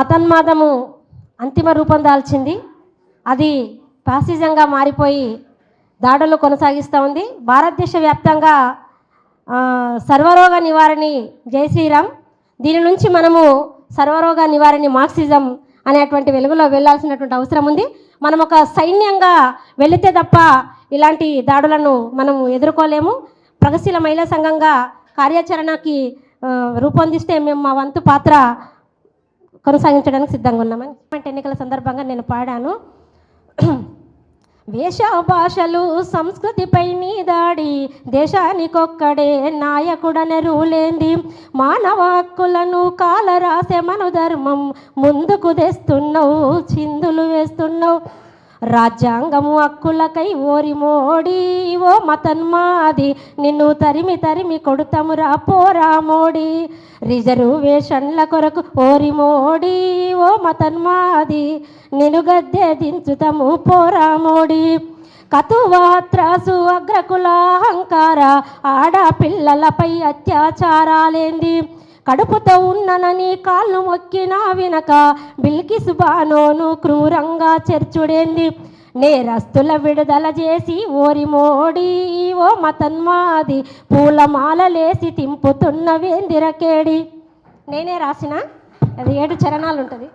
మతోన్మాదము అంతిమ రూపం దాల్చింది. అది ఫ్యాసిజంగా మారిపోయి దాడులు కొనసాగిస్తూ ఉంది. భారతదేశ వ్యాప్తంగా సర్వరోగ నివారణి జై శ్రీరామ్, దీని నుంచి మనము సర్వరోగ నివారణి మార్క్సిజం అనేటువంటి వెలుగులో వెళ్ళాల్సినటువంటి అవసరం ఉంది. మనం ఒక సైన్యంగా వెళితే తప్ప ఇలాంటి దాడులను మనము ఎదుర్కోలేము. ప్రగతిశీల మహిళా సంఘంగా కార్యాచరణకి రూపొందిస్తే మేము మా వంతు పాత్ర కొనసాగించడానికి సిద్ధంగా ఉన్నామని ఎన్నికల సందర్భంగా నేను పాడాను. వేష భాషలు సంస్కృతిపై నీ దాడి, దేశానికొక్కడే నాయకుడనెరులేంది, మానవ హక్కులను కాలరాసే మనుధర్మం ముందుకు తెస్తున్నావు, చిందులు వేస్తున్నావు, రాజ్యాంగము హక్కులకై ఓరి మోడీ ఓ మతన్మాది, నిన్ను తరిమి తరిమి కొడుతమురా పోరా మోడీ, రిజర్వేషన్ల కొరకు ఓరి మోడీ ఓ మతన్మాది, నిన్ను గద్దె దించుతము పోరా మోడీ, కతువాత్రాసు అగ్రకుల అహంకార, ఆడపిల్లలపై అత్యాచారాలేంది, కడుపుతో ఉన్ననని కాళ్ళు మొక్కినా వినక బిల్కిస్ బానోను క్రూరంగా చేర్చుడేంది, నేరస్తుల విడుదల చేసి ఓరి మోడీ ఓ మతన్మాది, పూలమాలలేసి తింపుతున్న వేందిరకేడి. నేనే రాసిన అది 7 చరణాలు ఉంటుంది.